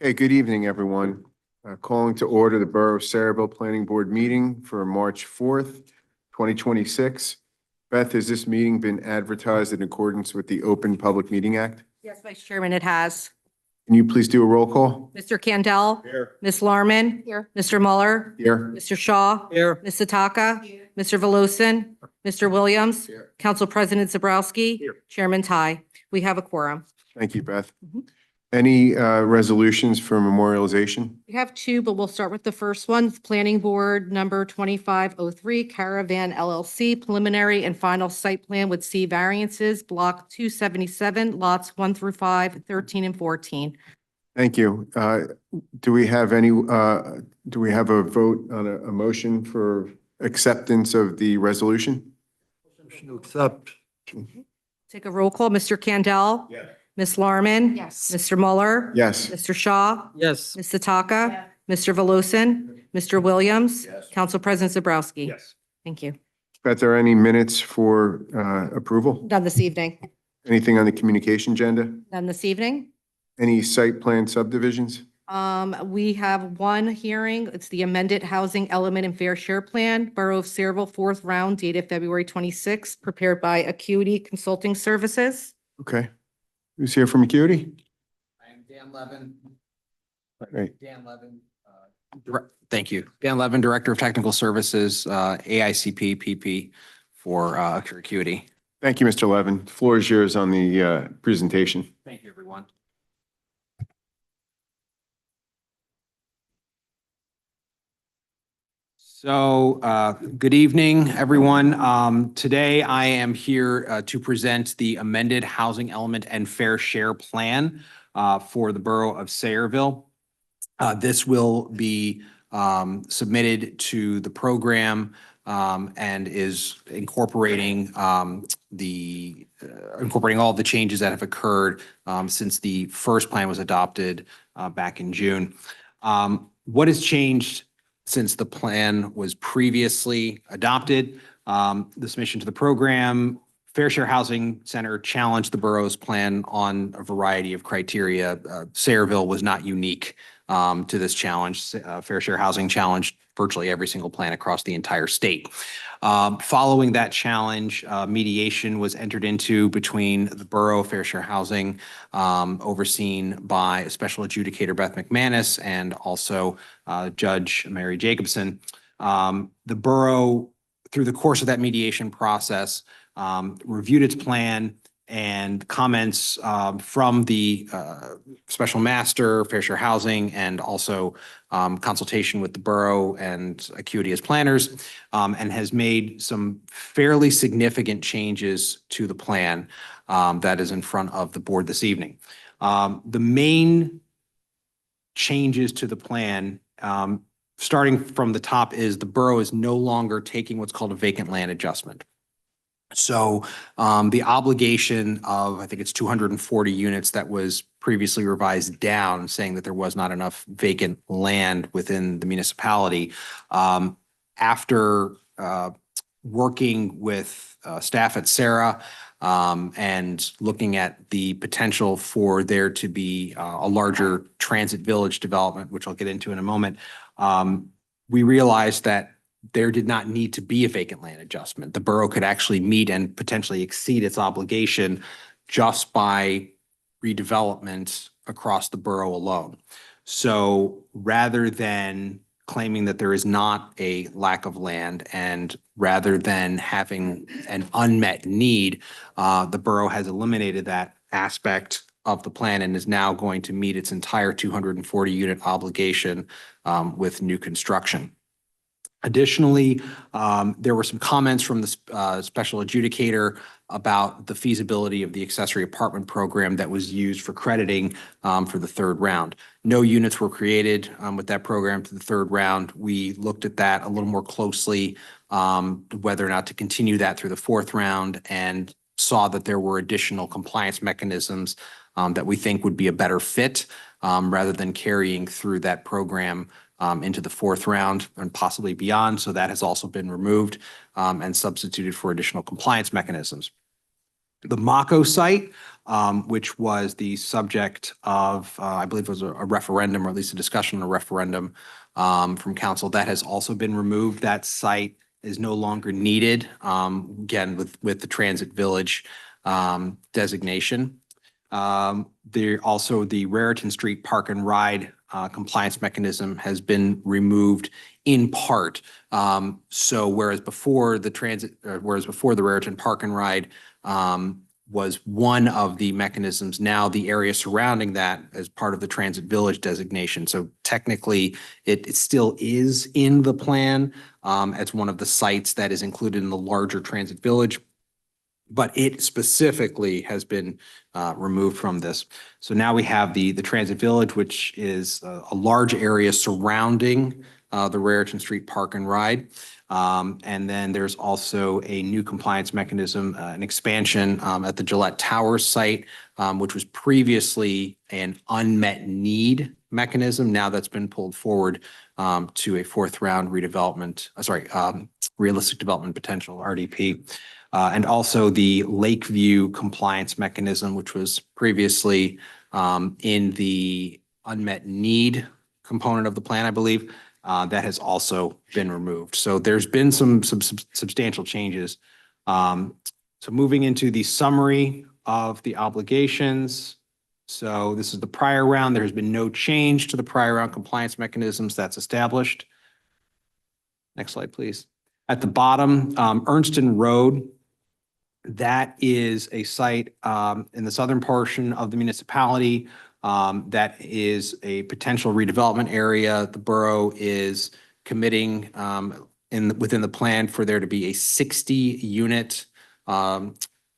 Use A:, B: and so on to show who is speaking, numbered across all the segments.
A: Okay, good evening, everyone. Calling to order the Borough of Saraville Planning Board meeting for March 4th, 2026. Beth, has this meeting been advertised in accordance with the Open Public Meeting Act?
B: Yes, Vice Chairman, it has.
A: Can you please do a roll call?
B: Mr. Candell?
A: Here.
B: Ms. Larman? Here. Mr. Mueller?
A: Here.
B: Mr. Shaw?
A: Here.
B: Ms. Sataka? Mr. Velosan? Mr. Williams?
A: Here.
B: Council President Zabrowski?
A: Here.
B: Chairman Tai. We have a quorum.
A: Thank you, Beth.
B: Mhm.
A: Any resolutions for memorialization?
B: We have two, but we'll start with the first one. Planning Board number 2503, Caravan LLC, preliminary and final site plan with C variances, block 277, lots 1 through 5, 13 and 14.
A: Thank you. Do we have any, do we have a vote on a motion for acceptance of the resolution?
C: Motion to accept.
B: Take a roll call. Mr. Candell?
A: Yes.
B: Ms. Larman?
D: Yes.
B: Mr. Mueller?
A: Yes.
B: Mr. Shaw?
C: Yes.
B: Ms. Sataka? Mr. Velosan? Mr. Williams?
A: Yes.
B: Council President Zabrowski?
A: Yes.
B: Thank you.
A: Beth, are there any minutes for approval?
B: Done this evening.
A: Anything on the communication agenda?
B: Done this evening.
A: Any site plan subdivisions?
B: We have one hearing. It's the amended housing element and fair share plan, Borough of Saraville, fourth round, dated February 26th, prepared by Acuity Consulting Services.
A: Okay. Who's here from Acuity?
E: I am Dan Levin.
A: Great.
E: Dan Levin. Thank you. Dan Levin, Director of Technical Services, AICP PP for Acuity.
A: Thank you, Mr. Levin. The floor is yours on the presentation.
E: Thank you, everyone. So, good evening, everyone. Today I am here to present the amended housing element and fair share plan for the Borough of Saraville. This will be submitted to the program and is incorporating incorporating all the changes that have occurred since the first plan was adopted back in June. What has changed since the plan was previously adopted? The submission to the program, Fair Share Housing Center challenged the borough's plan on a variety of criteria. Saraville was not unique to this challenge. Fair Share Housing challenged virtually every single plan across the entire state. Following that challenge, mediation was entered into between the Borough, Fair Share Housing, overseen by Special Adjudicator Beth McManus and also Judge Mary Jacobson. The Borough, through the course of that mediation process, reviewed its plan, and comments from the special master, Fair Share Housing, and also consultation with the borough and Acuity as planners, and has made some fairly significant changes to the plan that is in front of the board this evening. The main changes to the plan, starting from the top, is the borough is no longer taking what's called a vacant land adjustment. So the obligation of, I think it's 240 units that was previously revised down, saying that there was not enough vacant land within the municipality. After working with staff at Sarah and looking at the potential for there to be a larger transit village development, which I'll get into in a moment, we realized that there did not need to be a vacant land adjustment. The borough could actually meet and potentially exceed its obligation just by redevelopment across the borough alone. So rather than claiming that there is not a lack of land, and rather than having an unmet need, the borough has eliminated that aspect of the plan and is now going to meet its entire 240 unit obligation with new construction. Additionally, there were some comments from the special adjudicator about the feasibility of the accessory apartment program that was used for crediting for the third round. No units were created with that program to the third round. We looked at that a little more closely, whether or not to continue that through the fourth round, and saw that there were additional compliance mechanisms that we think would be a better fit rather than carrying through that program into the fourth round and possibly beyond. So that has also been removed and substituted for additional compliance mechanisms. The Mako site which was the subject of, I believe it was a referendum, or at least a discussion on a referendum from council. That has also been removed. That site is no longer needed, again, with the Transit Village designation. There also, the Raritan Street Park and Ride compliance mechanism has been removed in part. So whereas before the Raritan Park and Ride was one of the mechanisms, now the area surrounding that as part of the Transit Village designation. So technically, it still is in the plan as one of the sites that is included in the larger Transit Village, but it specifically has been removed from this. So now we have the Transit Village, which is a large area surrounding the Raritan Street Park and Ride. And then there's also a new compliance mechanism, an expansion at the Gillette Towers site, which was previously an unmet need mechanism. Now that's been pulled forward to a fourth round redevelopment, realistic development potential, RDP. And also the Lakeview compliance mechanism, which was previously in the unmet need component of the plan, I believe, that has also been removed. So there's been some substantial changes. So moving into the summary of the obligations. So this is the prior round. There has been no change to the prior round compliance mechanisms that's established. Next slide, please. At the bottom, Ernston Road, that is a site in the southern portion of the municipality that is a potential redevelopment area. The borough is committing within the plan for there to be a 60-unit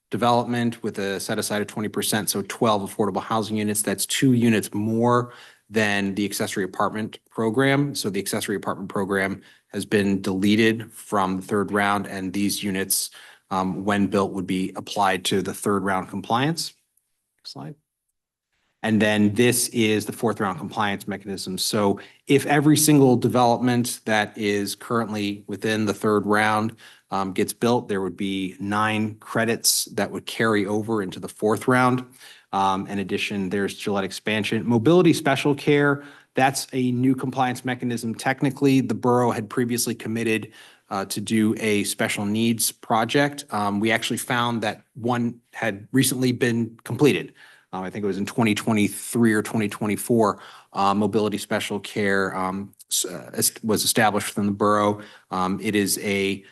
E: development with a set aside of 20%, so 12 affordable housing units. That's 2 units more than the accessory apartment program. So the accessory apartment program has been deleted from the third round, and these units, when built, would be applied to the third round compliance. Next slide. And then this is the fourth round compliance mechanism. So if every single development that is currently within the third round gets built, there would be 9 credits that would carry over into the fourth round. In addition, there's Gillette expansion. Mobility special care, that's a new compliance mechanism. Technically, the borough had previously committed to do a special needs project. We actually found that one had recently been completed. I think it was in 2023 or 2024. Mobility special care was established within the borough. It is a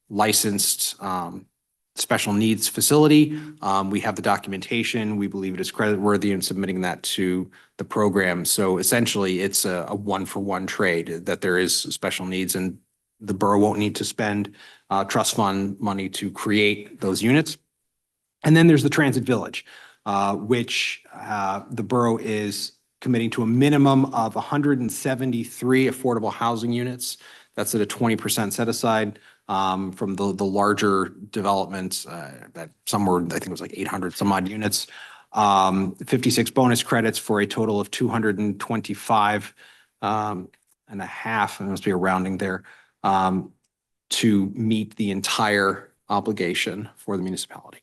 E: licensed special needs facility. We have the documentation. We believe it is creditworthy in submitting that to the program. So essentially, it's a one-for-one trade, that there is special needs, and the borough won't need to spend trust fund money to create those units. And then there's the Transit Village, which the borough is committing to a minimum of 173 affordable housing units. That's at a 20% set aside from the larger developments that some were, I think it was like 800 some odd units. 56 bonus credits for a total of 225 and a half, and there must be a rounding there, to meet the entire obligation for the municipality.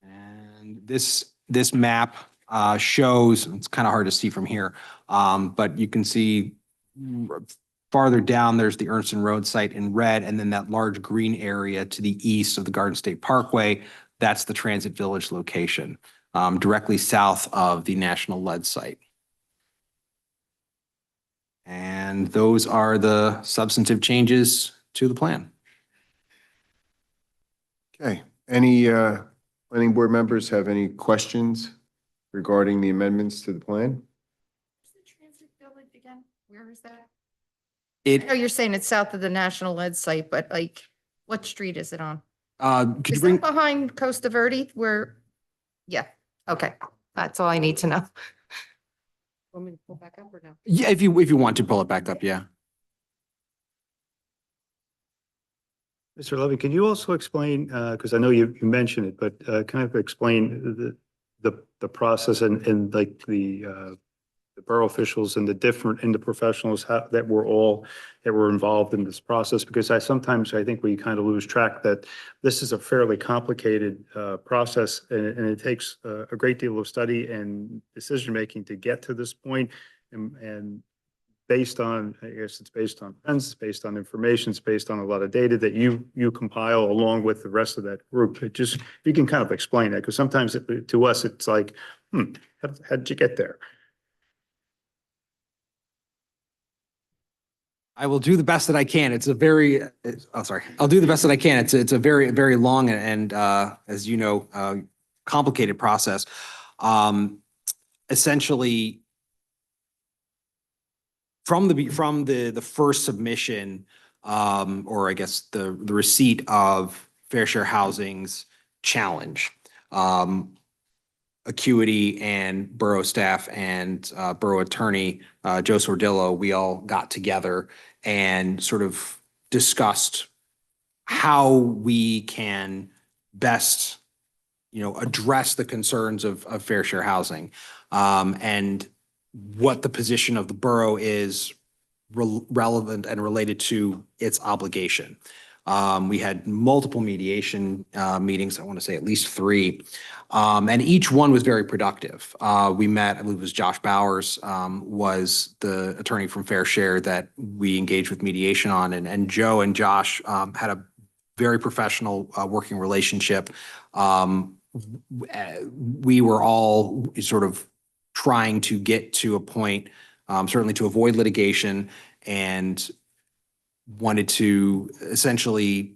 E: And this map shows, it's kind of hard to see from here, but you can see farther down, there's the Ernston Road site in red, and then that large green area to the east of the Garden State Parkway, that's the Transit Village location, directly south of the National Lead site. And those are the substantive changes to the plan.
A: Okay, any planning board members have any questions regarding the amendments to the plan?
D: The Transit Village again, where is that? I know
E: It,
D: you're saying it's south of the National Lead site, but like, what street is it on?
E: could you
D: Is
E: bring,
D: that behind Costa Verde where? Yeah, okay, that's all I need to know.
B: Want me to pull back up or no?
E: yeah, if you want to pull it back up, yeah.
C: Mr. Levy, can you also explain, because I know you mentioned it, but kind of explain the process and like the the borough officials and the professionals that were involved in this process, because sometimes I think we kind of lose track that this is a fairly complicated process, and it takes a great deal of study and decision-making to get to this point. And based on, I guess it's based on trends, it's based on information, it's based on a lot of data that you compile along with the rest of that group. It just, you can kind of explain that, because sometimes to us, it's like, how did you get there?
E: I will do the best that I can. It's a very, I'll do the best that I can. It's a very, very long and, as you know, complicated process. Essentially, from the first submission, or I guess the receipt of Fair Share Housing's challenge, Acuity and borough staff and borough attorney Joe Sordillo, we all got together and sort of discussed how we can best, address the concerns of Fair Share Housing, and what the position of the borough is relevant and related to its obligation. We had multiple mediation meetings, I want to say at least 3, and each one was very productive. We met, I believe it was Josh Bowers, was the attorney from Fair Share that we engaged with mediation on, and Joe and Josh had a very professional working relationship. We were all sort of trying to get to a point, certainly to avoid litigation, and wanted to essentially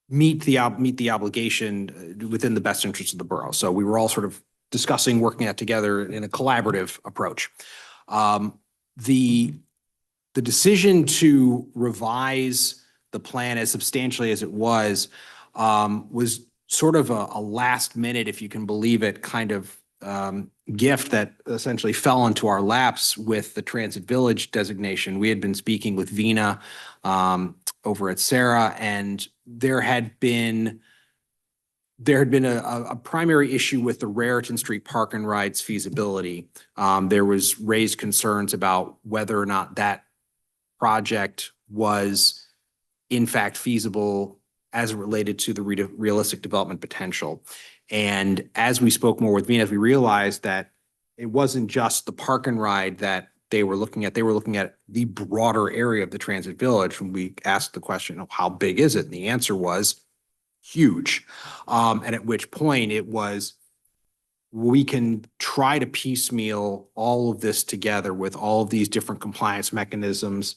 E: meet the obligation within the best interest of the borough. So we were all sort of discussing, working out together in a collaborative approach. The decision to revise the plan as substantially as it was sort of a last minute, if you can believe it, kind of gift that essentially fell into our laps with the Transit Village designation. We had been speaking with Vina over at Sarah, and there had been a primary issue with the Raritan Street Park and Rides feasibility. There was raised concerns about whether or not that project was in fact feasible as it related to the realistic development potential. And as we spoke more with Vina, we realized that it wasn't just the park and ride that they were looking at the broader area of the Transit Village. When we asked the question of how big is it? And the answer was huge. And at which point it was, we can try to piecemeal all of this together with all of these different compliance mechanisms,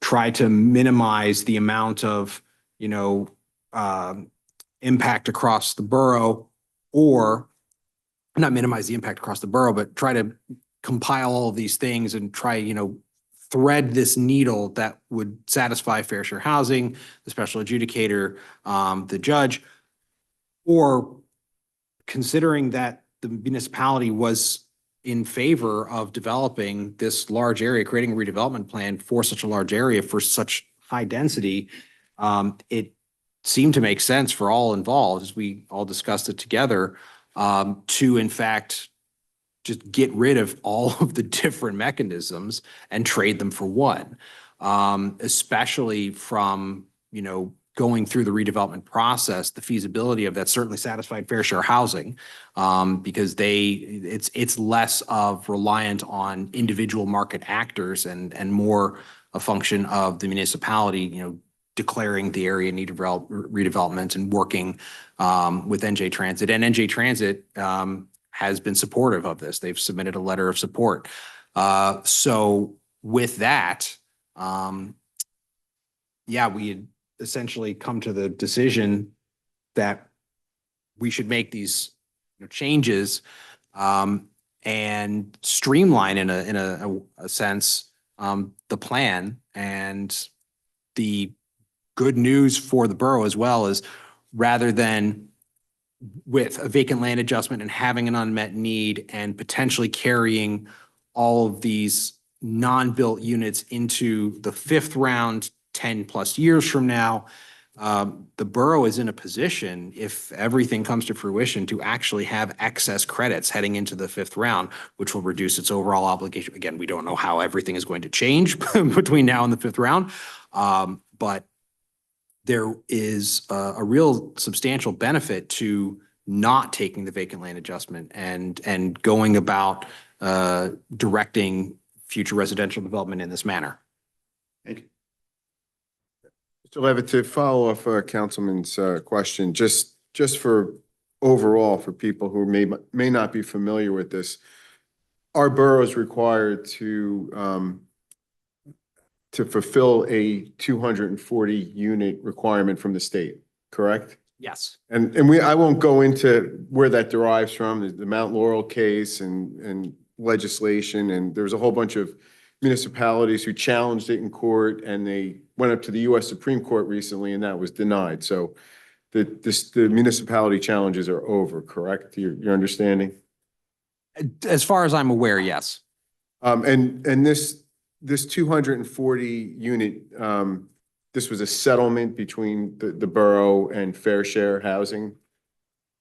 E: try to minimize the amount of, impact across the borough, or not minimize the impact across the borough, but try to compile all of these things and try, thread this needle that would satisfy Fair Share Housing, the special adjudicator, the judge, or considering that the municipality was in favor of developing this large area, creating a redevelopment plan for such a large area, for such high density, it seemed to make sense for all involved, as we all discussed it together, to in fact just get rid of all of the different mechanisms and trade them for one, especially from, going through the redevelopment process. The feasibility of that certainly satisfied Fair Share Housing, because it's less of reliant on individual market actors and more a function of the municipality, declaring the area in need of redevelopment and working with NJ Transit. And NJ Transit has been supportive of this. They've submitted a letter of support. So with that, we had essentially come to the decision that we should make these changes and streamline in a sense the plan. And the good news for the borough as well is, rather than with a vacant land adjustment and having an unmet need and potentially carrying all of these non-built units into the 5th round 10 plus years from now, the borough is in a position, if everything comes to fruition, to actually have excess credits heading into the fifth round, which will reduce its overall obligation. Again, we don't know how everything is going to change between now and the fifth round. But there is a real substantial benefit to not taking the vacant land adjustment and going about directing future residential development in this manner.
A: Thank you. Mr. Levitt, to follow off Councilman's question, just for overall, for people who may not be familiar with this, our borough is required to fulfill a 240 unit requirement from the state, correct?
E: Yes.
A: And I won't go into where that derives from, the Mount Laurel case and legislation, and there's a whole bunch of municipalities who challenged it in court, and they went up to the US Supreme Court recently, and that was denied. So the municipality challenges are over, correct? Your understanding?
E: As far as I'm aware, yes.
A: And this 240 unit, this was a settlement between the borough and Fair Share Housing?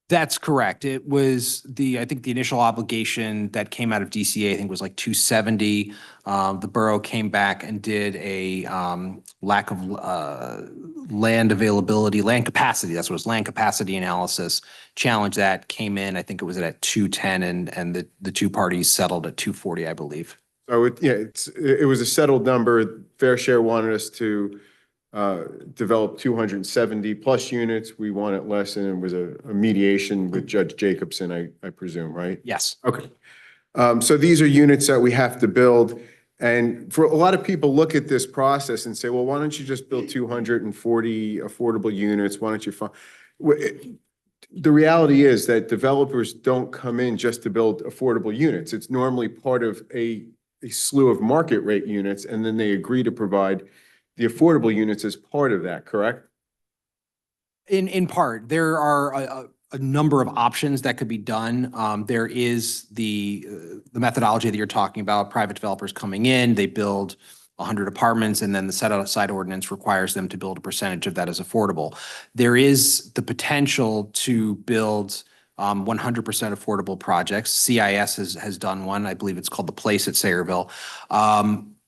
E: That's correct. It was I think the initial obligation that came out of DCA, I think was like 270. The borough came back and did a lack of land availability, land capacity, that's what it was, land capacity analysis. Challenge that came in, I think it was at 210, and the two parties settled at 240, I believe.
A: So it was a settled number. Fair Share wanted us to develop 270 plus units. We wanted less, and it was a mediation with Judge Jacobson, I presume, right?
E: Yes.
A: Okay. So these are units that we have to build. And for a lot of people look at this process and say, well, why don't you just build 240 affordable units? Why don't you find? The reality is that developers don't come in just to build affordable units. It's normally part of a slew of market rate units, and then they agree to provide the affordable units as part of that, correct?
E: In part, there are a number of options that could be done. There is the methodology that you're talking about, private developers coming in, they build 100 apartments, and then the set aside ordinance requires them to build a percentage of that as affordable. There is the potential to build 100% affordable projects. CIS has done one. I believe it's called The Place at Sayreville.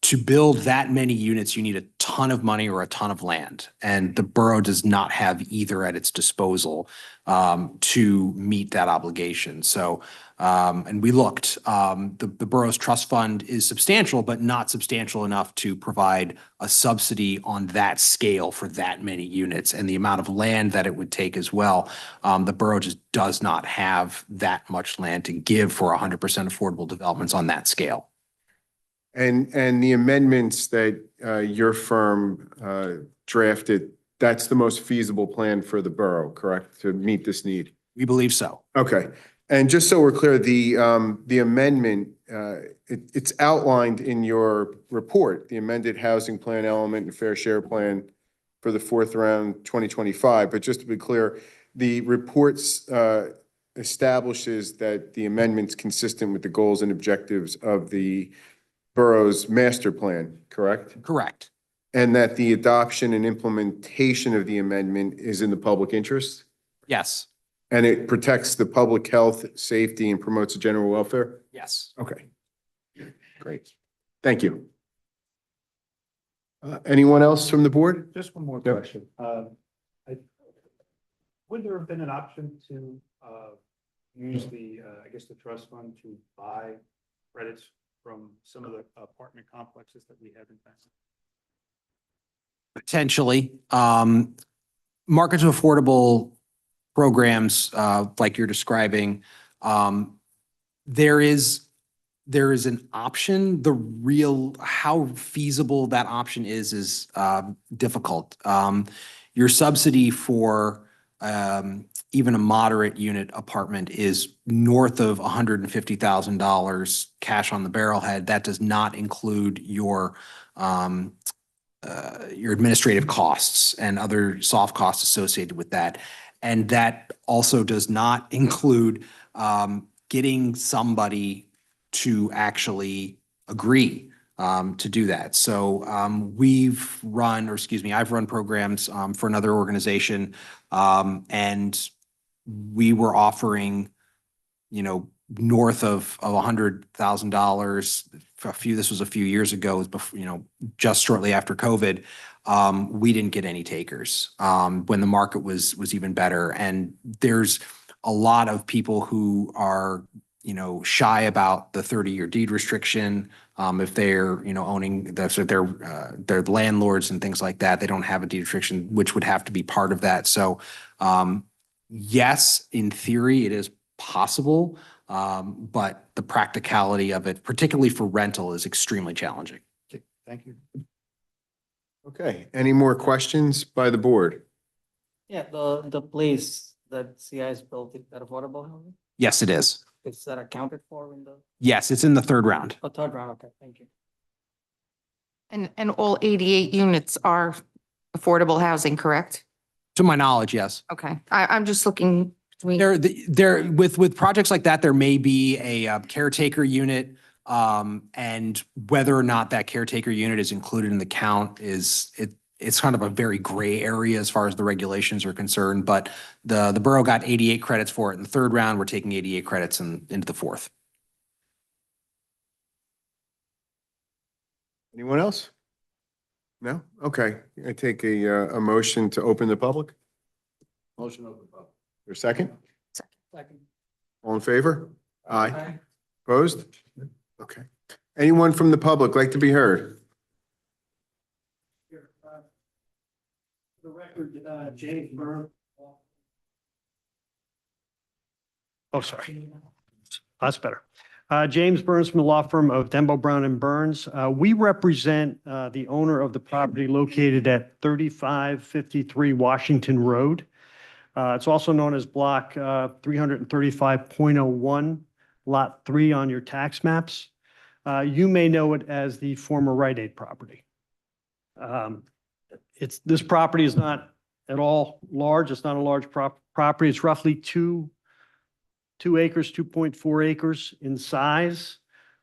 E: To build that many units, you need a ton of money or a ton of land, and the borough does not have either at its disposal to meet that obligation. So, and we looked, the borough's trust fund is substantial, but not substantial enough to provide a subsidy on that scale for that many units, and the amount of land that it would take as well. The borough just does not have that much land to give for 100% affordable developments on that scale.
A: And the amendments that your firm drafted, that's the most feasible plan for the borough, correct, to meet this need?
E: We believe so.
A: Okay. And just so we're clear, the amendment, it's outlined in your report, the amended housing plan element and fair share plan for the fourth round 2025. But just to be clear, the reports establishes that the amendment's consistent with the goals and objectives of the borough's master plan, correct?
E: Correct.
A: And that the adoption and implementation of the amendment is in the public interest?
E: Yes.
A: And it protects the public health, safety, and promotes the general welfare?
E: Yes.
A: Okay. Great. Thank you. Anyone else from the board?
C: Just one more
A: Yep.
C: question. Would there have been an option to use I guess the trust fund to buy credits from some of the apartment complexes that we have in town?
E: Potentially. Market to affordable programs, like you're describing, there is an option. How feasible that option is difficult. Your subsidy for even a moderate unit apartment is north of $150,000 cash on the barrelhead. That does not include your administrative costs and other soft costs associated with that. And that also does not include getting somebody to actually agree to do that. So I've run programs for another organization, and we were offering, north of $100,000. This was a few years ago, before, just shortly after COVID. We didn't get any takers when the market was even better. And there's a lot of people who are, shy about the 30-year deed restriction. If they're, owning so they're landlords and things like that, they don't have a deed restriction, which would have to be part of that. So, yes, in theory, it is possible, but the practicality of it, particularly for rental, is extremely challenging.
C: Thank you.
A: Okay, any more questions by the board?
F: Yeah, the place that CI's built, is that affordable housing?
E: Yes, it is.
F: Is that accounted for in the,
E: Yes, it's in the third round.
F: third round? Okay, thank you.
D: And all 88 units are affordable housing, correct?
E: To my knowledge, yes.
D: Okay, I'm just looking between.
E: With projects like that, there may be a caretaker unit. And whether or not that caretaker unit is included in the count it's kind of a very gray area as far as the regulations are concerned. But the borough got 88 credits for it in the third round. We're taking 88 credits into the fourth.
A: Anyone else? No? Okay, I take a motion to open the public.
C: Motion open public.
A: Your second?
F: Second.
A: All in favor? Aye. Opposed? Okay. Anyone from the public like to be heard?
F: The record, James Burr.
G: Oh, sorry. That's better. James Burns from the law firm of Dembo Brown and Burns. We represent the owner of the property located at 3553 Washington Road. It's also known as block 335.01, lot 3 on your tax maps. You may know it as the former Rite Aid property. This property is not at all large. It's not a large property. It's roughly 2 acres, 2.4 acres in size.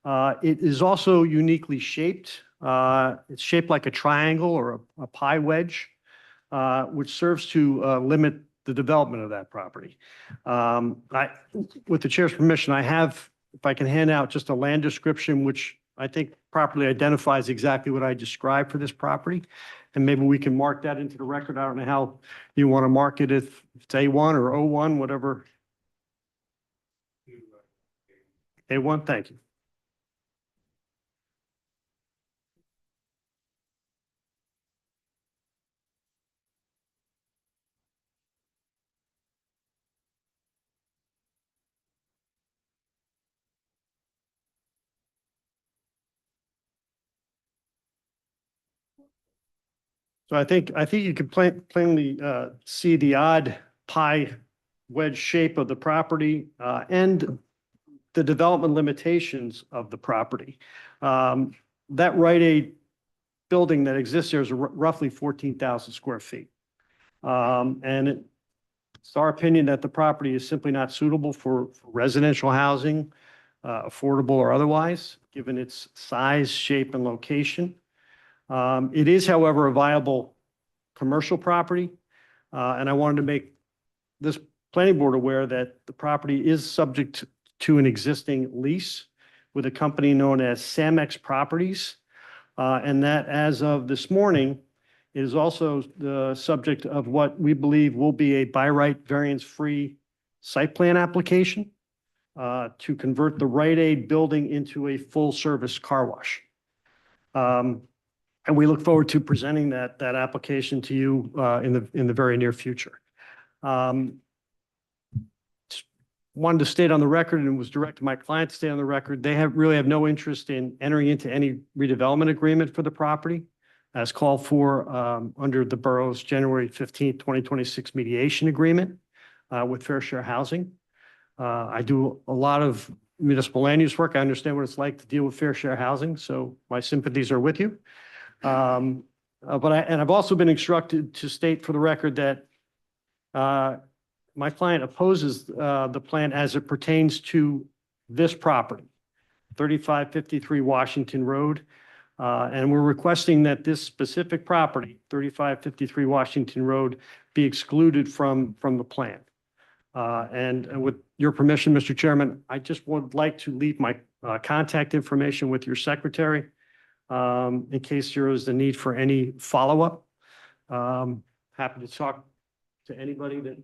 G: It is also uniquely shaped. It's shaped like a triangle or a pie wedge, which serves to limit the development of that property. With the chair's permission, if I can hand out just a land description, which I think properly identifies exactly what I described for this property. And maybe we can mark that into the record. I don't know how you want to mark it, if it's A1 or O1, whatever. A1, thank you. So I think you can plainly see the odd pie wedge shape of the property and the development limitations of the property. That Rite Aid building that exists there is roughly 14,000 square feet. And it's our opinion that the property is simply not suitable for residential housing, affordable or otherwise, given its size, shape, and location. It is, however, a viable commercial property, and I wanted to make this planning board aware that the property is subject to an existing lease with a company known as Samex Properties, and that as of this morning, it is also the subject of what we believe will be a by right variance-free site plan application to convert the Rite Aid building into a full-service car wash. And we look forward to presenting that application to you in the very near future. Wanted to state on the record, and was direct to my client to state on the record, they really have no interest in entering into any redevelopment agreement for the property as called for under the borough's January 15th, 2026 mediation agreement with Fair Share Housing. I do a lot of municipal land use work. I understand what it's like to deal with Fair Share Housing, so my sympathies are with you. But I've also been instructed to state for the record that my client opposes the plan as it pertains to this property, 3553 Washington Road. And we're requesting that this specific property, 3553 Washington Road, be excluded from the plan. And with your permission, Mr. Chairman, I just would like to leave my contact information with your secretary in case there is the need for any follow-up. Happy to talk to anybody that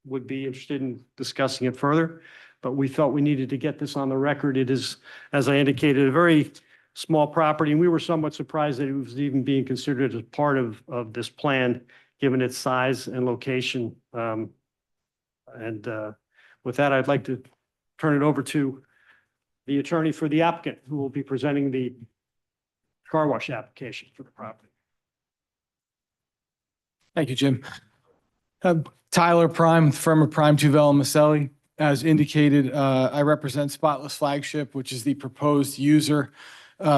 G: would be interested in discussing it further, but we felt we needed to get this on the record. It is, as I indicated, a very small property, and we were somewhat surprised that it was even being considered as part of this plan, given its size and location. And with that, I'd like to turn it over to the attorney for the applicant, who will be presenting the car wash application for the property.
H: Thank you, Jim. Tyler Prime, firm of Prime Duvel and Maselli. As indicated, I represent Spotless Flagship, which is the proposed user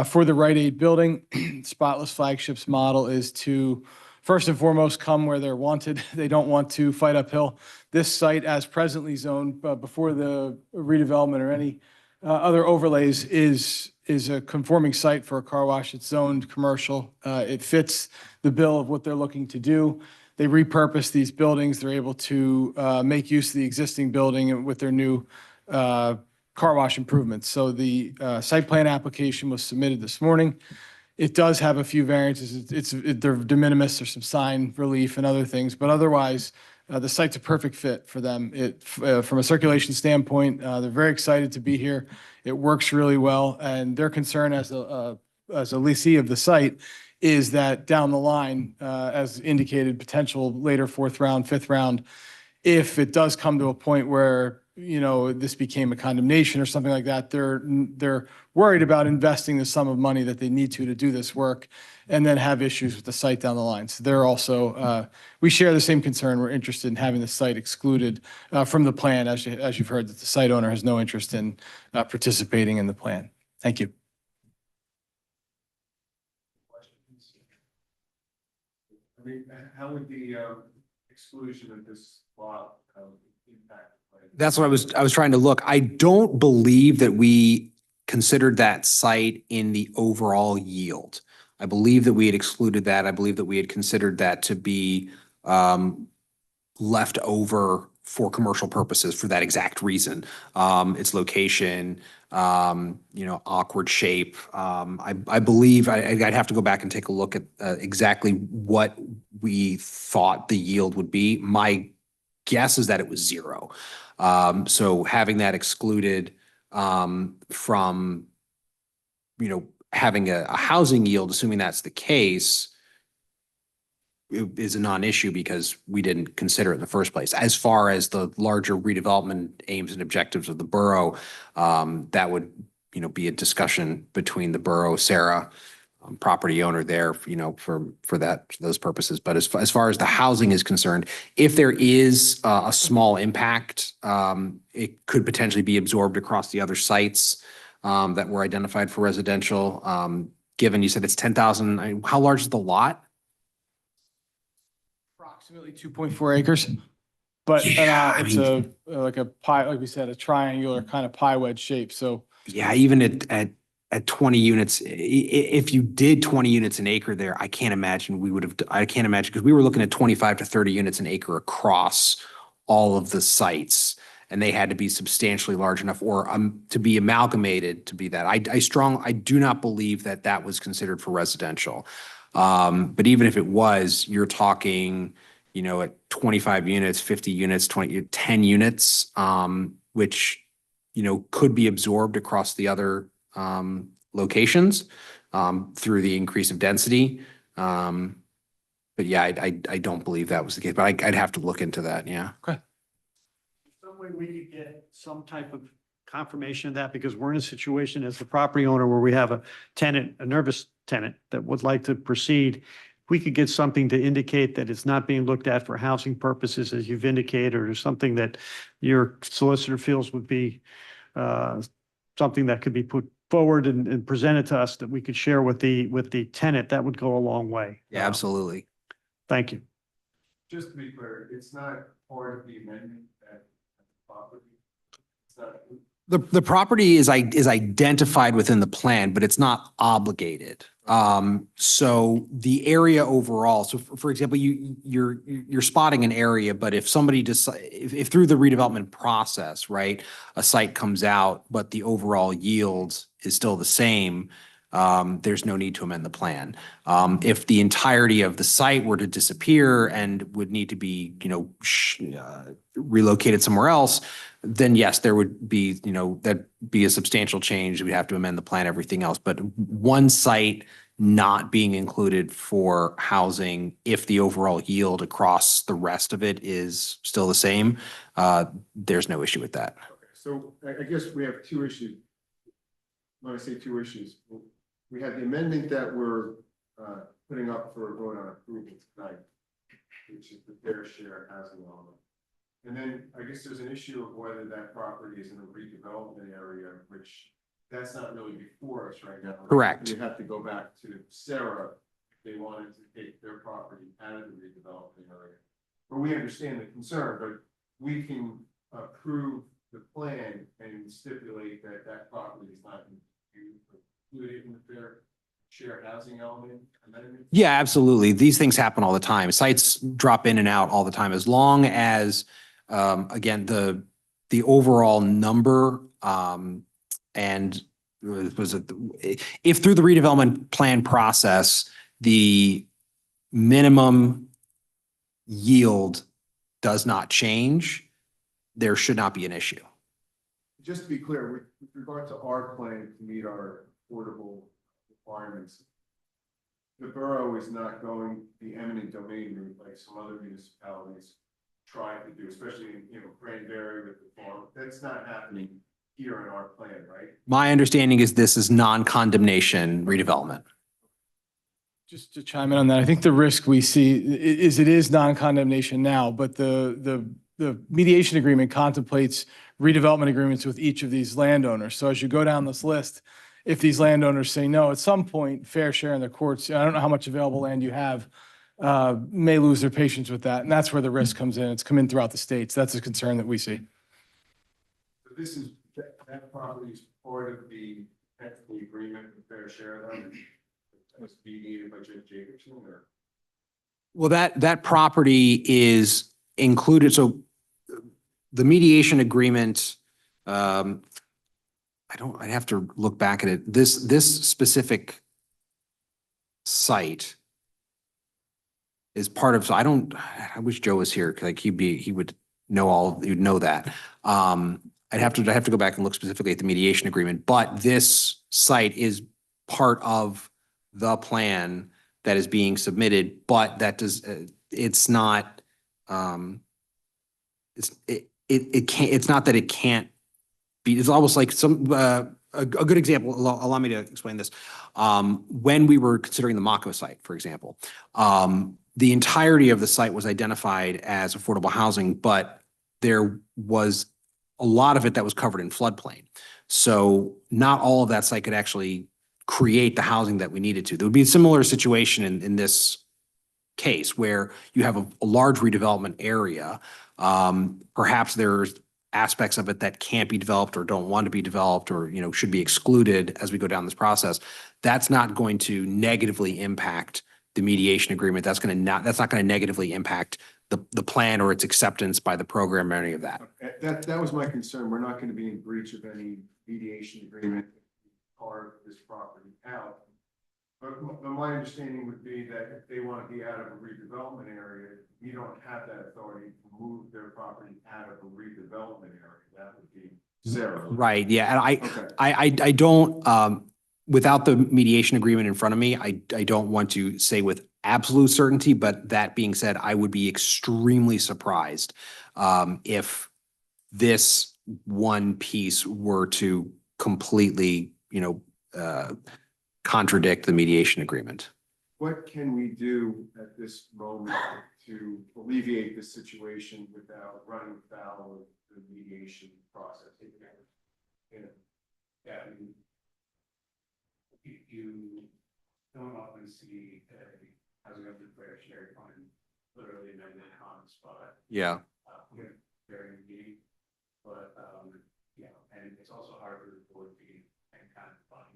H: for the Rite Aid building. Spotless Flagship's model is to, first and foremost, come where they're wanted. They don't want to fight uphill. This site, as presently zoned before the redevelopment or any other overlays, is a conforming site for a car wash. It's zoned commercial. It fits the bill of what they're looking to do. They repurpose these buildings. They're able to make use of the existing building with their new car wash improvements. So the site plan application was submitted this morning. It does have a few variances. They're de minimis. There's some sign relief and other things, but otherwise, the site's a perfect fit for them. From a circulation standpoint, they're very excited to be here. It works really well, and their concern as a lessee of the site is that down the line, as indicated, potential later fourth round, fifth round, if it does come to a point where, you know, this became a condemnation or something like that, they're worried about investing the sum of money that they need to do this work and then have issues with the site down the line. So they're also, we share the same concern. We're interested in having the site excluded from the plan, as you've heard, that the site owner has no interest in participating in the plan. Thank you.
A: I mean, how would the exclusion of this lot impact?
E: That's what I was trying to look. I don't believe that we considered that site in the overall yield. I believe that we had excluded that. I believe that we had considered that to be left over for commercial purposes for that exact reason. Its location, awkward shape. I believe I'd have to go back and take a look at exactly what we thought the yield would be. My guess is that it was 0. So having that excluded from, having a housing yield, assuming that's the case, is a non-issue because we didn't consider it in the first place. As far as the larger redevelopment aims and objectives of the borough, that would, be a discussion between the borough, Sarah, property owner there, for those purposes. But as far as the housing is concerned, if there is a small impact, it could potentially be absorbed across the other sites that were identified for residential. Given you said it's 10,000, how large is the lot?
H: Approximately 2.4 acres. But
E: Yeah,
H: it's like a pie, like we said, a triangular kind of pie wedge shape. So
E: Yeah, even at 20 units, if you did 20 units an acre there, I can't imagine because we were looking at 25 to 30 units an acre across all of the sites, and they had to be substantially large enough or to be amalgamated to be that. I do not believe that was considered for residential. But even if it was, you're talking, at 25 units, 50 units, 10 units, which, could be absorbed across the other locations through the increase of density. But yeah, I don't believe that was the case, but I'd have to look into that. Yeah.
H: Okay.
G: Some way we could get some type of confirmation of that, because we're in a situation as the property owner where we have a tenant, a nervous tenant that would like to proceed. If we could get something to indicate that it's not being looked at for housing purposes, as you've indicated, or something that your solicitor feels would be something that could be put forward and presented to us that we could share with the tenant, that would go a long way.
E: Yeah, absolutely.
G: Thank you.
A: Just to be clear, it's not part of the amendment that property. It's not.
E: The property is identified within the plan, but it's not obligated. So the area overall, so for example, you're spotting an area, but if somebody if through the redevelopment process, right, a site comes out, but the overall yield is still the same, there's no need to amend the plan. If the entirety of the site were to disappear and would need to be, relocated somewhere else, then yes, there would be, that'd be a substantial change. We'd have to amend the plan, everything else. But one site not being included for housing, if the overall yield across the rest of it is still the same, there's no issue with that.
A: Okay, so I guess we have two issues. When I say two issues, we have the amendment that we're putting up for a vote on approval tonight, which is the fair share housing element. And then I guess there's an issue of whether that property is in a redevelopment area, which that's not really before us right now.
E: Correct.
A: You have to go back to Sarah if they wanted to take their property out of the redevelopment area. But we understand the concern, but we can approve the plan and stipulate that that property is not included in the fair share housing element amendment.
E: Yeah, absolutely. These things happen all the time. Sites drop in and out all the time. As long as, again, the overall number, and was it, if through the redevelopment plan process, the minimum yield does not change, there should not be an issue.
A: Just to be clear, with regard to our plan to meet our affordable requirements, the borough is not going the eminent domain route like some other municipalities try to do, especially in, Cranberry with the farm. That's not happening here in our plan, right?
E: My understanding is this is non-condemnation redevelopment.
H: Just to chime in on that, I think the risk we see is it is non-condemnation now, but the mediation agreement contemplates redevelopment agreements with each of these landowners. So as you go down this list, if these landowners say no, at some point, fair share in the courts, I don't know how much available land you have, may lose their patience with that. And that's where the risk comes in. It's come in throughout the states. That's a concern that we see.
A: So this is, that property is part of the agreement with fair share then? Was mediated by Judge Jacobson or?
E: Well, that property is included. So the mediation agreement, I have to look back at it. This specific site is part of, so I wish Joe was here, like he would know that. I'd have to go back and look specifically at the mediation agreement, but this site is part of the plan that is being submitted, but that does, it's not, it's not that it can't be, it's almost like a good example, allow me to explain this. When we were considering the Mako site, for example, the entirety of the site was identified as affordable housing, but there was a lot of it that was covered in floodplain. So not all of that site could actually create the housing that we needed to. There would be a similar situation in this case where you have a large redevelopment area. Perhaps there's aspects of it that can't be developed or don't want to be developed or, should be excluded as we go down this process. That's not going to negatively impact the mediation agreement. That's not going to negatively impact the plan or its acceptance by the program or any of that.
A: That was my concern. We're not going to be in breach of any mediation agreement carve this property out. But my understanding would be that if they want to be out of a redevelopment area, you don't have that authority to move their property out of a redevelopment area. That would be Sarah.
E: Right, yeah, and
A: Okay.
E: I don't, without the mediation agreement in front of me, I don't want to say with absolute certainty, but that being said, I would be extremely surprised if this one piece were to completely, contradict the mediation agreement.
A: What can we do at this moment to alleviate the situation without running afoul of the mediation process?
I: You don't often see a housing up to fair share fund literally amended on the spot.
E: Yeah.
I: Very meeting, but and it's also hard for the board to and kind of find,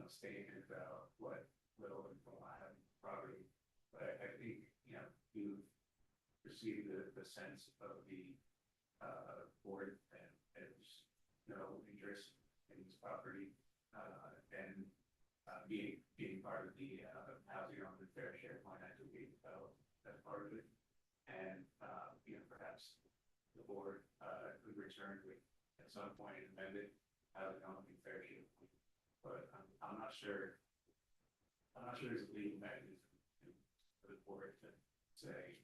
I: statement about what sense of the, board and there's no interest in this property, and, being part of the, housing on the fair share plan that will be developed as part of it. And, perhaps the board, could return with, at some point, an amended housing on the fair share. But I'm not sure. I'm not sure there's a legal mechanism for the board to say,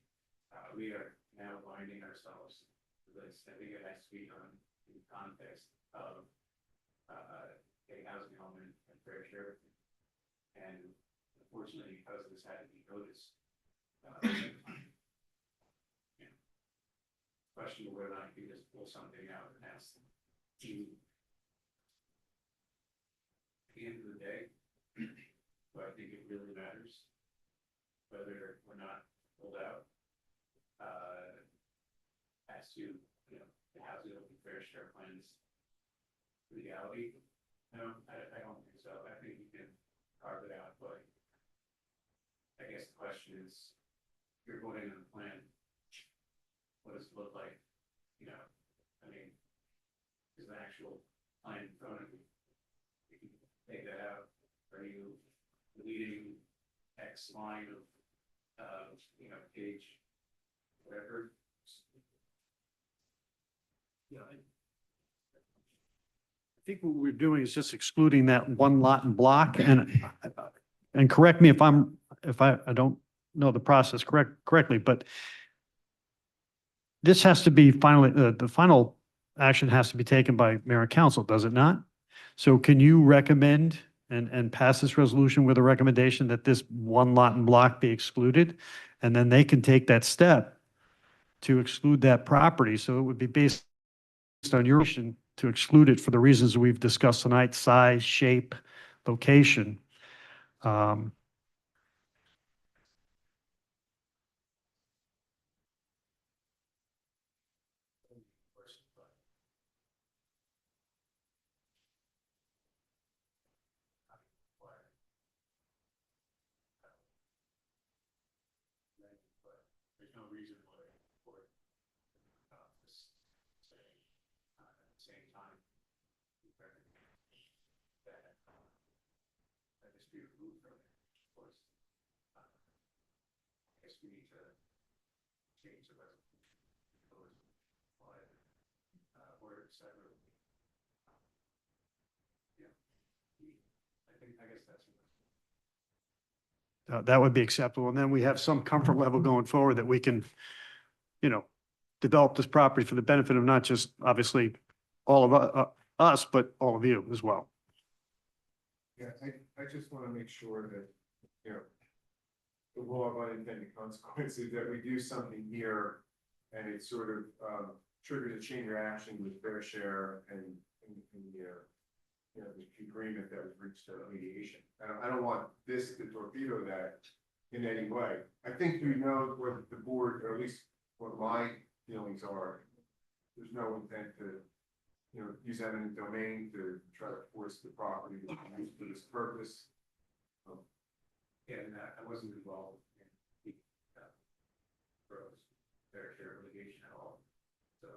I: we are now binding ourselves to this. I think it has to be done in the context of, a housing element and fair share. And unfortunately, because this had to be noticed, question of whether I can just pull something out and ask them to. At the end of the day, do I think it really matters whether or not pulled out as to, the housing open fair share plans legality? No, I don't think so. I think you can carve it out, but I guess the question is, you're voting on a plan. What does it look like? Is the actual plan in front of you? You can take that out. Are you deleting X line of, page, whatever?
G: Yeah. I think what we're doing is just excluding that one lot and block and correct me if I don't know the process correctly, but this has to be finally, the final action has to be taken by mayor and council, does it not? So can you recommend and pass this resolution with a recommendation that this one lot and block be excluded? And then they can take that step to exclude that property. So it would be based on your motion to exclude it for the reasons we've discussed tonight: size, shape, location.
I: There's no reason why for this say at the same time that this be removed from it. Of course, I guess we need to change the resolution. Word separately. I guess that's.
G: That would be acceptable. And then we have some comfort level going forward that we can, develop this property for the benefit of not just obviously all of us, but all of you as well.
A: Yeah, I just want to make sure that, the law of unintended consequences, that we do something here and it sort of triggers a chain reaction with fair share and the agreement that was reached at mediation. I don't want this to torpedo that in any way. I think we know what the board, or at least what my feelings are. There's no intent to, use eminent domain to try to force the property to be used for this purpose.
I: And I wasn't involved in the fair share litigation at all. So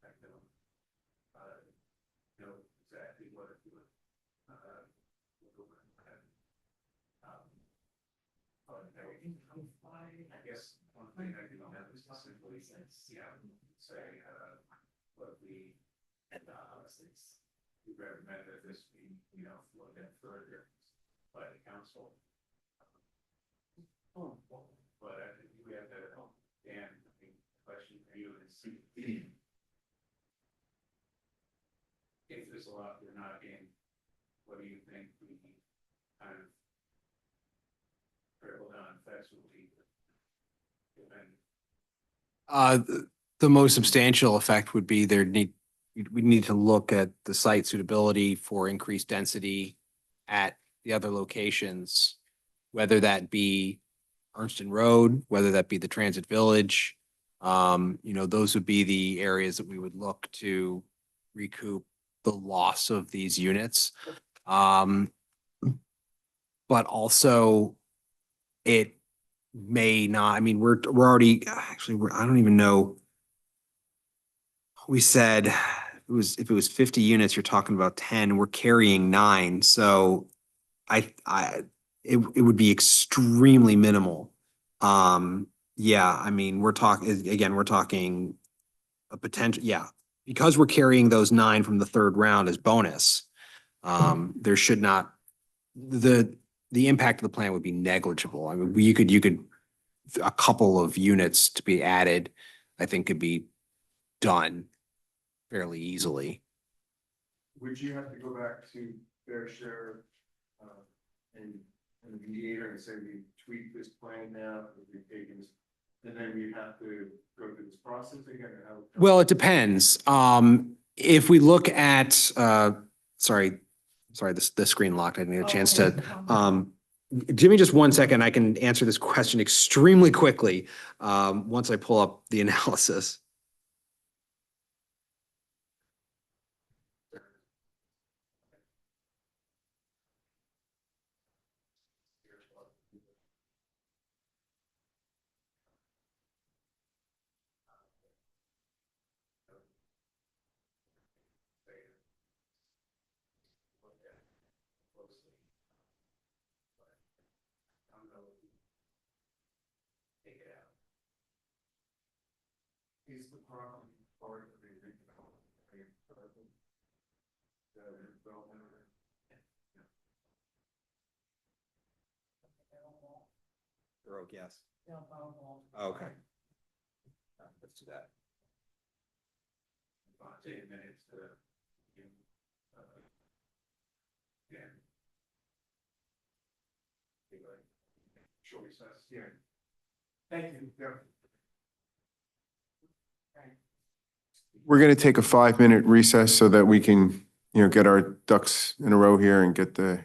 I: I don't know exactly what it would I guess one thing I can have is to simply say what we recommend that this be looked at further by the council. But I think we have to, Dan, the question for you is if there's a lot we're not in, what do you think the kind of trickle down effects will be?
E: The most substantial effect would be we need to look at the site suitability for increased density at the other locations, whether that be Ernstton Road, whether that be the Transit Village. Those would be the areas that we would look to recoup the loss of these units. But also may not, I mean, we're already, actually, I don't even know. We said if it was 50 units, you're talking about 10, we're carrying 9. So it would be extremely minimal. Yeah, I mean, we're talking a potential, yeah, because we're carrying those 9 from the third round as bonus. There should not, the impact of the plan would be negligible. I mean, you could, a couple of units to be added, I think could be done fairly easily.
A: Would you have to go back to fair share, and the mediator and say we tweak this plan now, we've taken this, and then we have to go through this process again, or how?
E: Well, it depends. If we look at, sorry, the screen locked. I didn't get a chance to, give me just 1 second. I can answer this question extremely quickly, once I pull up the analysis.
A: Is the problem part of the redevelopment?
E: Yes. Okay. Let's do that.
I: 10 minutes to, yeah. Choice, yeah. Thank you. Yeah.
A: We're going to take a 5-minute recess so that we can, get our ducks in a row here and get the.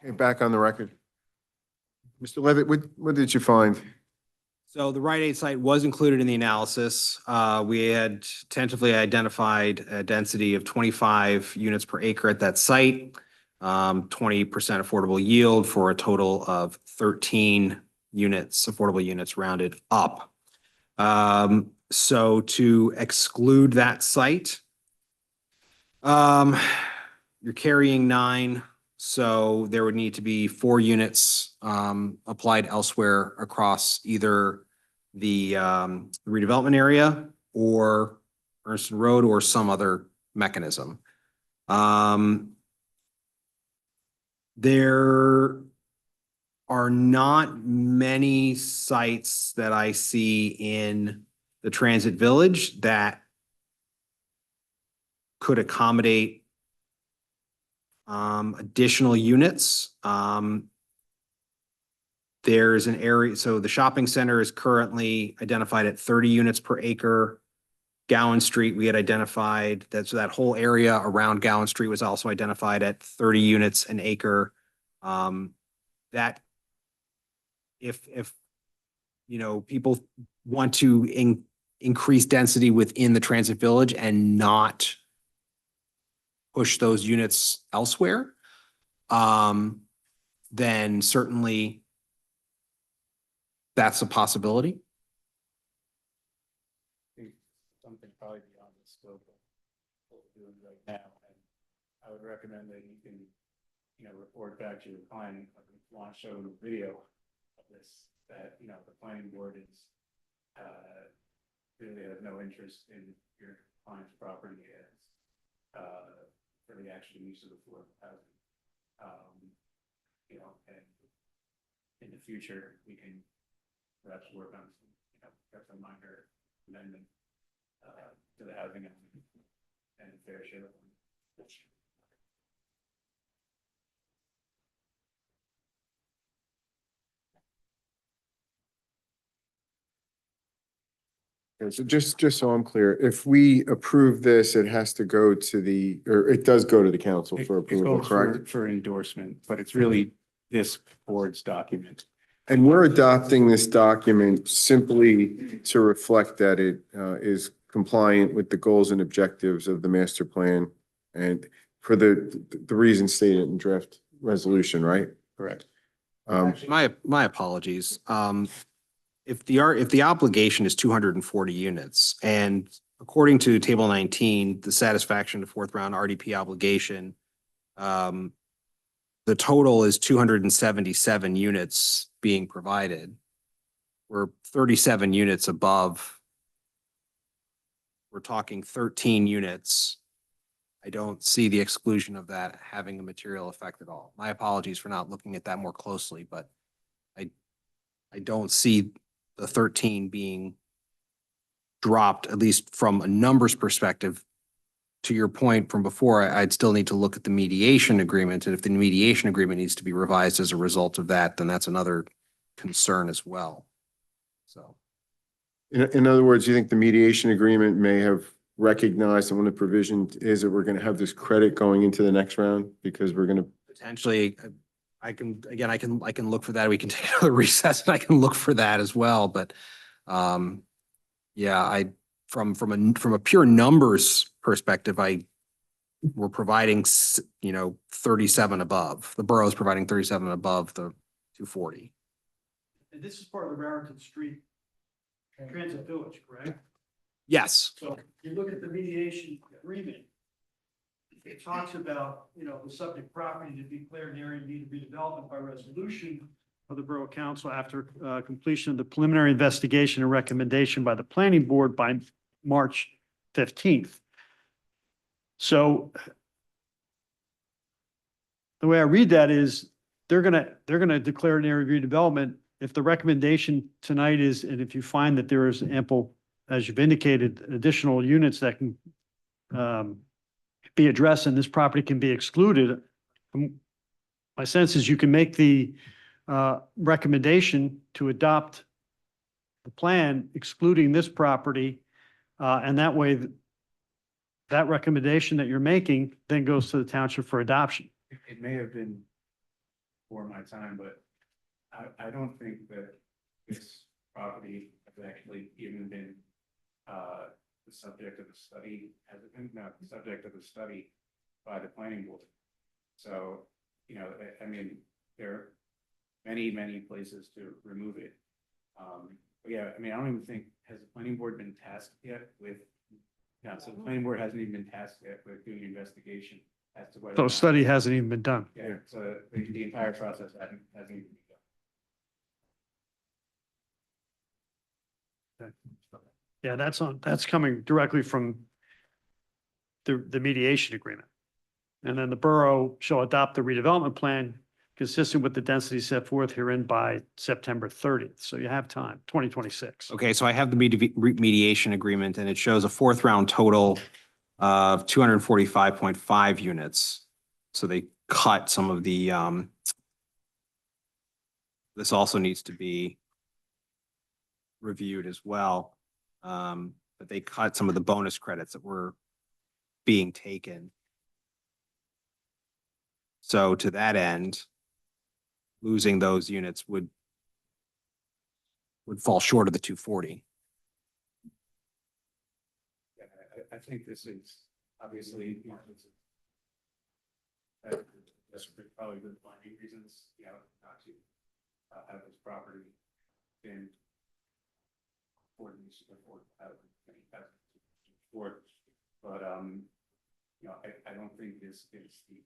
A: Okay, back on the record. Mr. Levitt, what did you find?
E: So the Rite Aid site was included in the analysis. We had tentatively identified a density of 25 units per acre at that site, 20% affordable yield for a total of 13 units, affordable units rounded up. So to exclude that site, you're carrying 9. So there would need to be 4 units applied elsewhere across either the redevelopment area or Ernst Road or some other mechanism. There are not many sites that I see in the Transit Village that could accommodate additional units. There's an area, so the shopping center is currently identified at 30 units per acre. Gowan Street, we had identified so that whole area around Gowan Street was also identified at 30 units an acre. That if people want to increase density within the transit village and not push those units elsewhere, then certainly that's a possibility.
C: think something probably beyond the scope of what we're doing right now. And I would recommend that you can, report back to your client, launch show video of this, that, the planning board is, really has no interest in your client's property as, for the actual use of the floor housing. And in the future, we can perhaps work on some, perhaps a minor amendment to the housing and fair share.
A: Okay, so just so I'm clear, if we approve this, it has to go to or it does go to the council for approval, correct?
C: For endorsement, but it's really this board's document.
A: And we're adopting this document simply to reflect that it is compliant with the goals and objectives of the master plan and for the reasons stated in draft resolution, right?
C: Correct.
E: My apologies. If the obligation is 240 units and according to table 19, the satisfaction to fourth round RDP obligation, the total is 277 units being provided. We're 37 units above. We're talking 13 units. I don't see the exclusion of that having a material effect at all. My apologies for not looking at that more closely, but I don't see the 13 being dropped, at least from a numbers perspective. To your point from before, I'd still need to look at the mediation agreement. And if the mediation agreement needs to be revised as a result of that, then that's another concern as well. So.
A: In other words, you think the mediation agreement may have recognized that one of the provisions is that we're going to have this credit going into the next round because we're going to.
E: Potentially, I can look for that. We can take another recess and I can look for that as well. But yeah, from a pure numbers perspective, we're providing, 37 above. The borough's providing 37 above the 240.
G: And this is part of the Raritan Street Transit Village, correct?
E: Yes.
G: So you look at the mediation agreement. It talks about, the subject property to be declared an area in need of redevelopment by resolution of the Borough Council after completion of the preliminary investigation and recommendation by the planning board by March 15th. So the way I read that is they're gonna declare an area of redevelopment. If the recommendation tonight is, and if you find that there is ample, as you've indicated, additional units that can be addressed and this property can be excluded, my sense is you can make the recommendation to adopt the plan excluding this property. And that way, that recommendation that you're making then goes to the township for adoption.
C: It may have been before my time, but I don't think that this property has actually even been the subject of a study, has it been, not the subject of a study by the planning board. So, there are many, many places to remove it. But yeah, I don't even think, has the planning board been tasked yet with, so the planning board hasn't even been tasked yet with doing an investigation as to whether.
G: So a study hasn't even been done.
C: Yeah, so the entire process hasn't even been done.
G: Yeah, that's coming directly from the mediation agreement. And then the borough shall adopt the redevelopment plan consistent with the density set forth herein by September 30th. So you have time, 2026.
E: Okay, so I have the mediation agreement and it shows a fourth round total of 245.5 units. So they cut some of the, this also needs to be reviewed as well. But they cut some of the bonus credits that were being taken. So to that end, losing those units would fall short of the 240.
I: I think this is obviously, you know, it's that's probably good planning reasons, you know, not to have this property been ordinance before, but, you know, I don't think this is the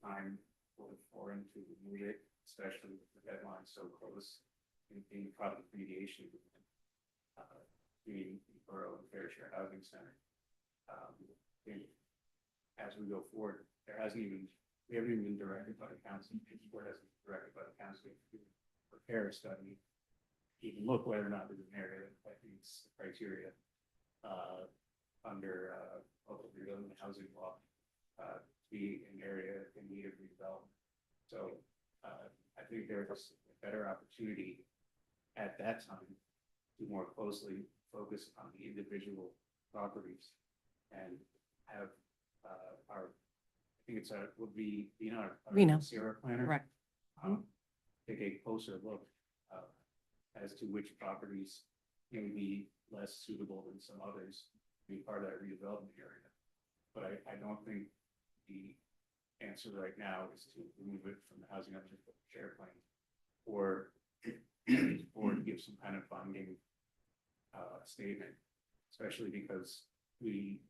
I: time for the forum to move it, especially with the deadline so close in the product mediation. Being the Borough and Fair Share Housing Center. And as we go forward, we haven't even been directed by the council, the board hasn't been directed by the council to prepare a study, even look whether or not there's an area that meets the criteria under local redevelopment housing law to be an area in need of redevelopment. So I think there's a better opportunity at that time to more closely focus on the individual properties and have our, I think it's our, would be, you know, our
B: Reno.
I: Sierra planner.
B: Correct.
I: Take a closer look as to which properties may be less suitable than some others to be part of that redevelopment area. But I don't think the answer right now is to remove it from the housing option share plan or to give some kind of binding statement, especially because we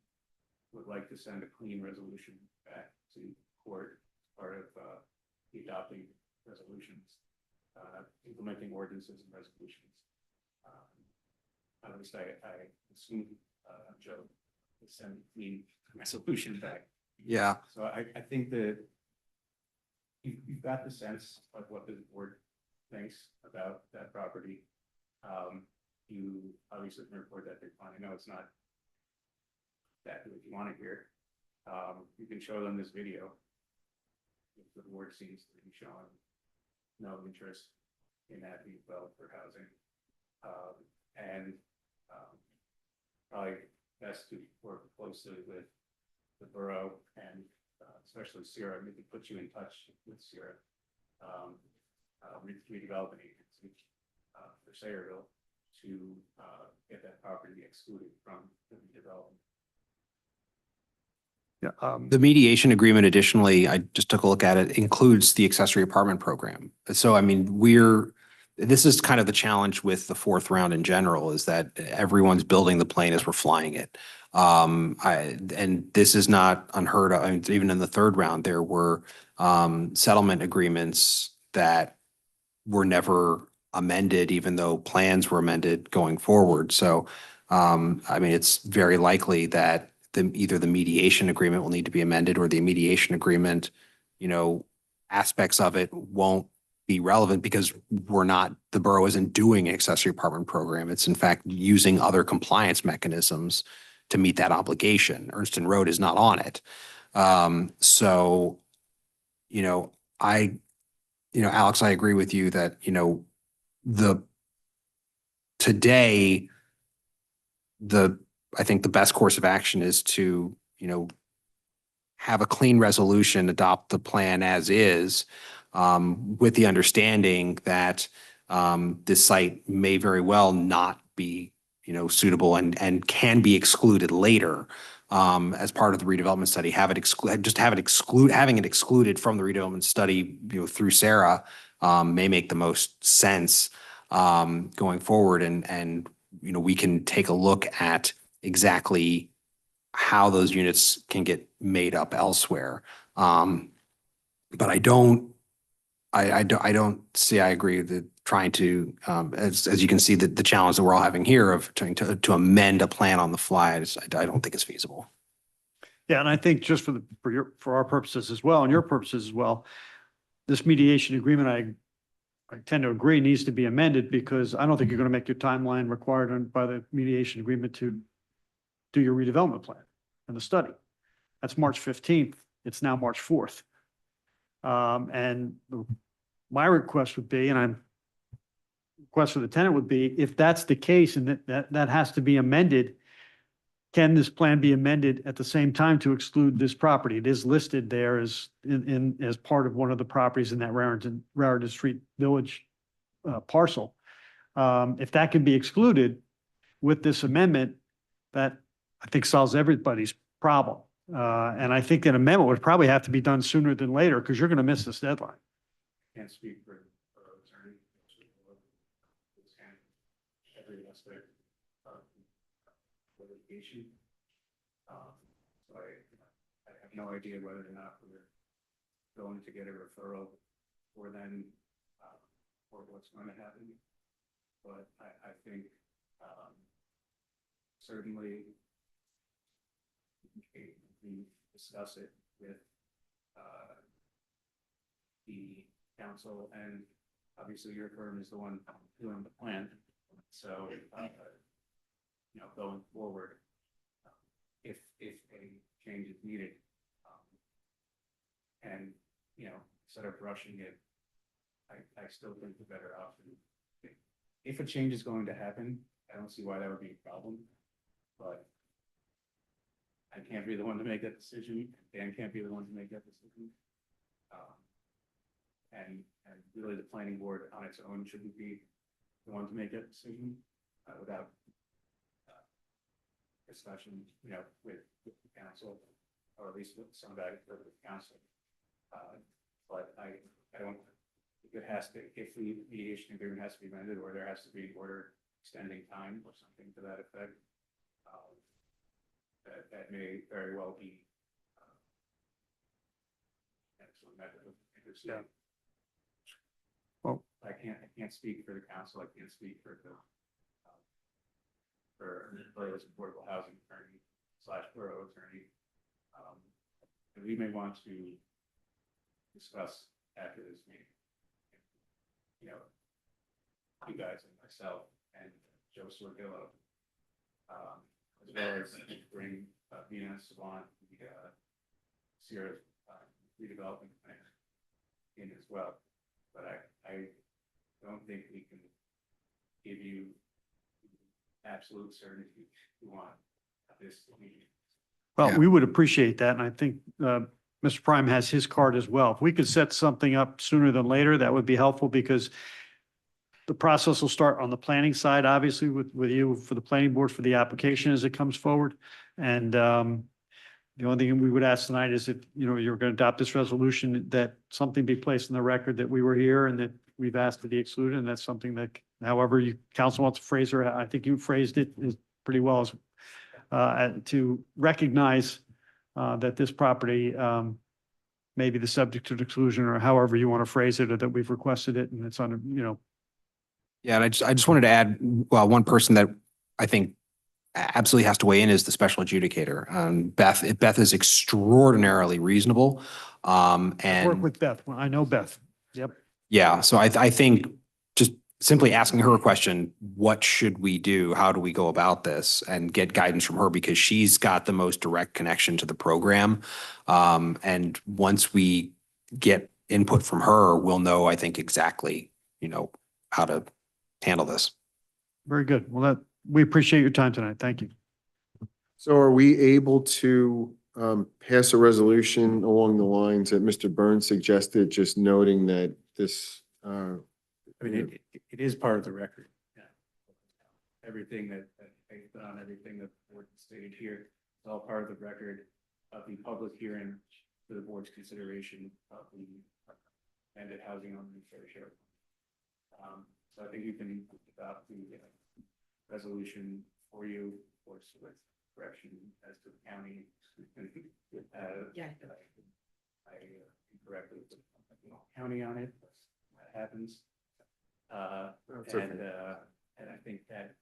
I: would like to send a clean resolution back to court as part of the adopting resolutions, implementing ordinances and resolutions. At least I assume Joe would send a clean resolution back.
E: Yeah.
I: So I think that you've got the sense of what the board thinks about that property. You obviously can report that decline. I know it's not exactly what you want to hear. You can show them this video. If the board seems to be showing no interest in that being developed for housing. And probably best to work closely with the borough and especially Sierra. Maybe put you in touch with Sierra redevelopment agency for Sayreville to get that property excluded from the redevelopment.
G: Yeah,
E: The mediation agreement additionally, I just took a look at it, includes the accessory apartment program. So, I mean, this is kind of the challenge with the fourth round in general, is that everyone's building the plane as we're flying it. And this is not unheard of. I mean, even in the third round, there were settlement agreements that were never amended, even though plans were amended going forward. So, I mean, it's very likely that either the mediation agreement will need to be amended or the mediation agreement, you know, aspects of it won't be relevant because the borough isn't doing an accessory apartment program. It's in fact using other compliance mechanisms to meet that obligation. Ernst and Road is not on it. So, you know, Alex, I agree with you that, you know, I think the best course of action is to, you know, have a clean resolution, adopt the plan as is, with the understanding that this site may very well not be, you know, suitable and can be excluded later as part of the redevelopment study. Having it excluded from the redevelopment study, you know, through Sarah may make the most sense going forward, and you know, we can take a look at exactly how those units can get made up elsewhere. But I agree that trying to, as you can see, the challenge that we're all having here of trying to amend a plan on the fly, I don't think it's feasible.
G: yeah, and I think just for our purposes as well, and your purposes as well, this mediation agreement, I tend to agree, needs to be amended because I don't think you're going to make your timeline required by the mediation agreement to do your redevelopment plan and the study. That's March 15th. It's now March 4th. And my request would be, request for the tenant would be, if that's the case and that has to be amended, can this plan be amended at the same time to exclude this property? It is listed there as as part of one of the properties in that Raritan Street Village parcel. If that can be excluded with this amendment, that I think solves everybody's problem. And I think an amendment would probably have to be done sooner than later because you're going to miss this deadline.
I: Can't speak for attorney. Every aspect of litigation. So I have no idea whether or not we're going to get a referral or then, or what's going to happen. But I think, certainly we discuss it with, the council, and obviously your firm is the one doing the plan. So, going forward, if a change is needed, and, instead of rushing it, I still think the better option. If a change is going to happen, I don't see why that would be a problem, but I can't be the one to make that decision. Dan can't be the one to make that decision. And really the planning board on its own shouldn't be the one to make that decision, without discussion, with the council, or at least with somebody with the council. But I don't, if the mediation agreement has to be amended, or there has to be an order extending time or something to that effect, that may very well be excellent method of understanding.
G: Well,
I: I can't speak for the council. I can't speak for the as affordable housing attorney / borough attorney. And we may want to discuss after this meeting. You guys and myself and Joe Sorgillo, as well as bring Vina Savant, the Sierra redevelopment plan in as well. But I don't think we can give you absolute certainty you want at this meeting.
G: well,
E: Yeah.
G: we would appreciate that. And I think Mr. Prime has his card as well. If we could set something up sooner than later, that would be helpful because the process will start on the planning side, obviously with you for the planning board for the application as it comes forward. And the only thing we would ask tonight is if, you're going to adopt this resolution, that something be placed in the record that we were here and that we've asked to be excluded. And that's something that, however you council wants to phrase it, I think you phrased it is pretty well as to recognize that this property may be the subject to exclusion, or however you want to phrase it, or that we've requested it and it's under,
E: Yeah, and I just wanted to add, well, one person that I think absolutely has to weigh in is the special adjudicator. Beth is extraordinarily reasonable.
G: work
E: And
G: with Beth. Well, I know Beth. Yep.
E: yeah, so I think just simply asking her a question, what should we do? How do we go about this? And get guidance from her because she's got the most direct connection to the program. And once we get input from her, we'll know, I think, exactly, how to handle this.
G: Very good. Well, we appreciate your time tonight. Thank you.
A: So are we able to pass a resolution along the lines that Mr. Burns suggested, just noting that this,
I: I mean, it is part of the record. Yeah. Everything that based on everything that the board stated here, is all part of the record of the public hearing for the board's consideration of the amended housing on the fair share. So I think you can adopt the resolution for you, of course, with correction as to the county.
B: Yeah.
I: I incorrectly put county on it. That happens.
A: That's okay.
I: And I think that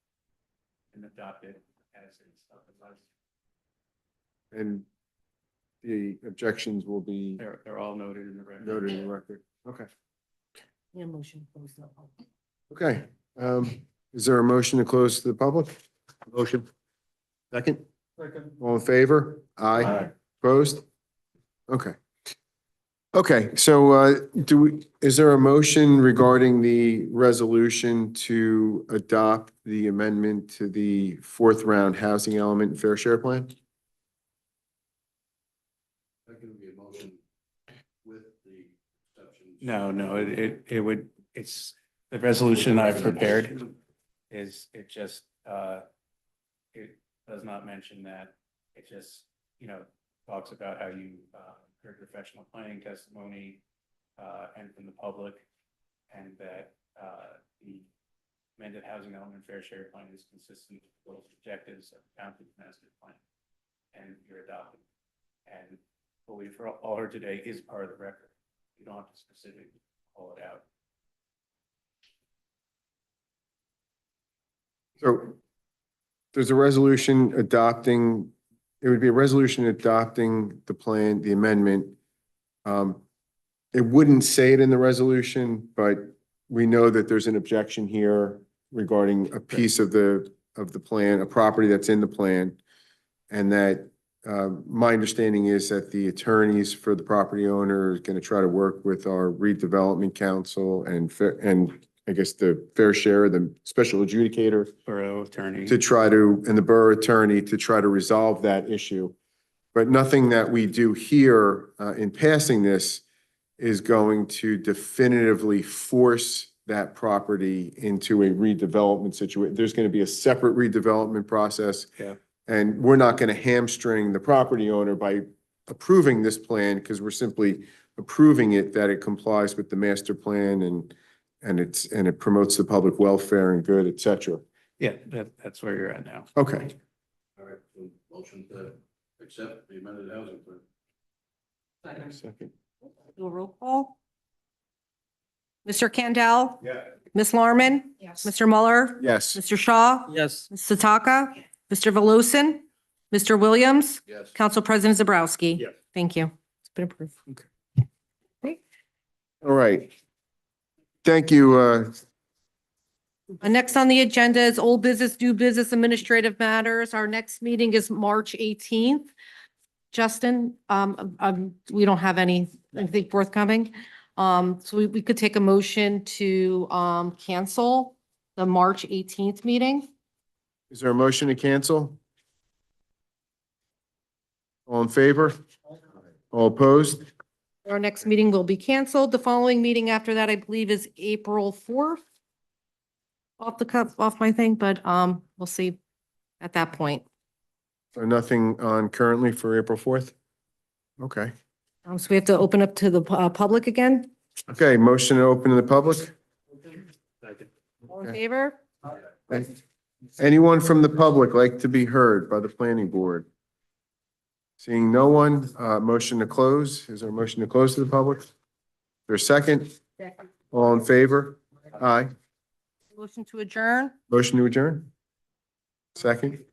I: can adopt it as it's otherwise.
A: and the objections will be
I: They're all noted in the record.
A: noted in the record? Okay.
B: Yeah, motion closed.
A: Okay. Is there a motion to close to the public? Motion. Second? All in favor? Aye. Opposed? Okay. Okay, so is there a motion regarding the resolution to adopt the amendment to the fourth round housing element and fair share plan?
I: That can be a motion with the exceptions. No, it would, it's, the resolution I've prepared is, it just, does not mention that. It just, talks about how you, heard professional planning testimony, and from the public, and that, the amended housing element fair share plan is consistent with those objectives of the county master plan. And you're adopting. And what we've all heard today is part of the record. You don't have to specifically call it out.
A: So there's a resolution adopting, it would be a resolution adopting the plan, the amendment. It wouldn't say it in the resolution, but we know that there's an objection here regarding a piece of the plan, a property that's in the plan. And that, my understanding is that the attorneys for the property owner is going to try to work with our redevelopment council and I guess the fair share, the special adjudicator
I: Borough attorney.
A: to try to, and the borough attorney to try to resolve that issue. But nothing that we do here in passing this is going to definitively force that property into a redevelopment situation. There's going to be a separate redevelopment process.
I: Yeah.
A: And we're not going to hamstring the property owner by approving this plan because we're simply approving it that it complies with the master plan and it promotes the public welfare and good, et cetera.
I: Yeah, that's where you're at now.
A: Okay.
J: All right, so motion to accept the amended housing plan.
A: Second.
B: Do a roll call. Mr. Candell?
J: Yeah.
B: Ms. Larmen?
D: Yes.
B: Mr. Mueller?
A: Yes.
B: Mr. Shaw?
F: Yes.
B: Ms. Sataka? Mr. Velosan? Mr. Williams?
J: Yes.
B: Council President Zabrowski?
C: Yes.
B: Thank you. It's been approved.
A: All right. Thank you.
B: Next on the agenda is old business, new business, administrative matters. Our next meeting is March 18th. Justin, we don't have anything forthcoming. So we could take a motion to cancel the March 18th meeting.
A: Is there a motion to cancel? All in favor? All opposed?
B: Our next meeting will be canceled. The following meeting after that, I believe, is April 4th. Off my thing, but we'll see at that point.
A: So nothing on currently for April 4th? Okay.
B: So we have to open up to the public again.
A: Okay, motion to open to the public?
B: All in
A: Okay.
B: favor?
A: Anyone from the public like to be heard by the planning board? Seeing no one, motion to close. Is there a motion to close to the public? Is there a second? All in favor? Aye.
B: Motion to adjourn.
A: Motion to adjourn? Second?